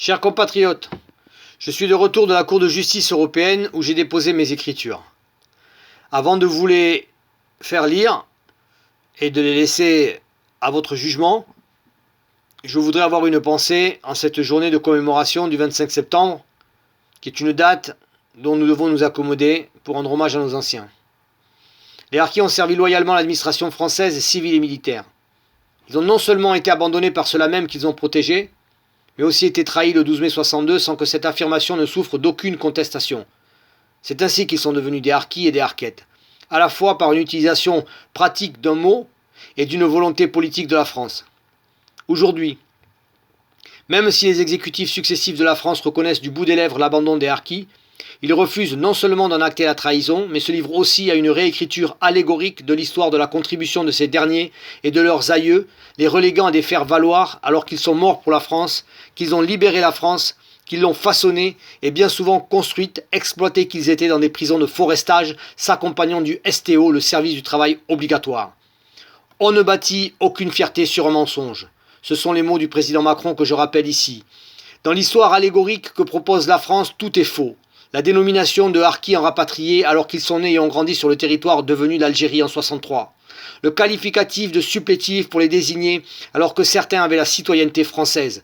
Chers compatriotes, je suis de retour de la Cour de justice européenne où j'ai déposé mes écritures. Avant de vous les faire lire et de les laisser à votre jugement, je voudrais avoir une pensée en cette journée de commémoration du 25 septembre, qui est une date dont nous devons nous accommoder pour rendre hommage à nos anciens. Les harkis ont servi loyalement l'administration française, civile et militaire. Ils ont non seulement été abandonnés par ceux-là même qu'ils ont protégés, mais aussi été trahis le 12 mai 62 sans que cette affirmation ne souffre d'aucune contestation. C'est ainsi qu'ils sont devenus des harkis et des harkettes, à la fois par une utilisation pratique d'un mot et d'une volonté politique de la France. Aujourd'hui, même si les exécutifs successifs de la France reconnaissent du bout des lèvres l'abandon des harkis, ils refusent non seulement d'en acter la trahison, mais se livrent aussi à une réécriture allégorique de l'histoire de la contribution de ces derniers et de leurs aïeux, les reléguant à des faire-valoir alors qu'ils sont morts pour la France, qu'ils ont libéré la France, qu'ils l'ont façonnée et bien souvent construite, exploitée qu'ils étaient dans des prisons de forestage, s'accompagnant du STO, le service du travail obligatoire. On ne bâtit aucune fierté sur un mensonge. Ce sont les mots du président Macron que je rappelle ici. Dans l'histoire allégorique que propose la France, tout est faux. La dénomination de harkis en rapatriés alors qu'ils sont nés et ont grandi sur le territoire devenu l'Algérie en 63. Le qualificatif de supplétif pour les désigner alors que certains avaient la citoyenneté française.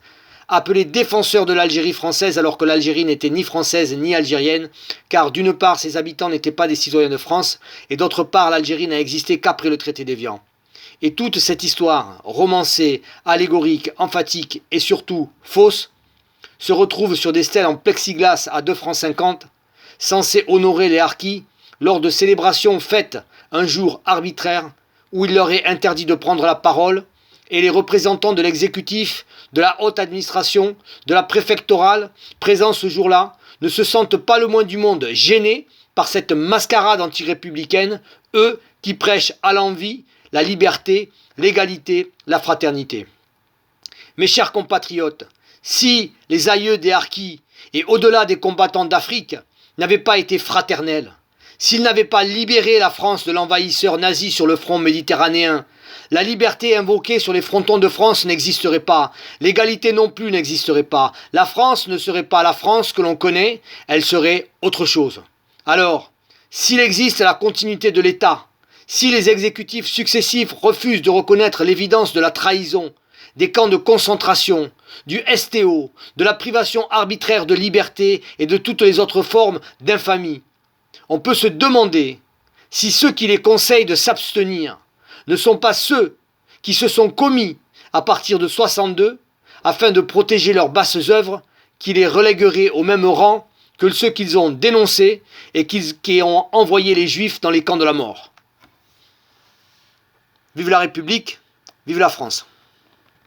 Appelés défenseurs de l'Algérie française alors que l'Algérie n'était ni française ni algérienne, car d'une part ses habitants n'étaient pas des citoyens de France, et d'autre part l'Algérie n'a existé qu'après le traité d'Évian. Et toute cette histoire, romancée, allégorique, emphatique et surtout fausse, se retrouve sur des stèles en plexiglas à 2,50 francs, censées honorer les harkis lors de célébrations faites un jour arbitraire où il leur est interdit de prendre la parole et les représentants de l'exécutif, de la haute administration, de la préfectorale, présents ce jour-là, ne se sentent pas le moins du monde gênés par cette mascarade anti-républicaine, eux qui prêchent à l'envi la liberté, l'égalité, la fraternité. Mes chers compatriotes, si les aïeux des harkis et au-delà des combattants d'Afrique n'avaient pas été fraternels, s'ils n'avaient pas libéré la France de l'envahisseur nazi sur le front méditerranéen, la liberté invoquée sur les frontons de France n'existerait pas, l'égalité non plus n'existerait pas, la France ne serait pas la France que l'on connaît, elle serait autre chose. Alors, s'il existe la continuité de l'État, si les exécutifs successifs refusent de reconnaître l'évidence de la trahison, des camps de concentration, du STO, de la privation arbitraire de liberté et de toutes les autres formes d'infamie, on peut se demander si ceux qui les conseillent de s'abstenir ne sont pas ceux qui se sont commis à partir de 62 afin de protéger leurs basses œuvres qui les relègueraient au même rang que ceux qu'ils ont dénoncés et qui ont envoyé les Juifs dans les camps de la mort. Vive la République, vive la France.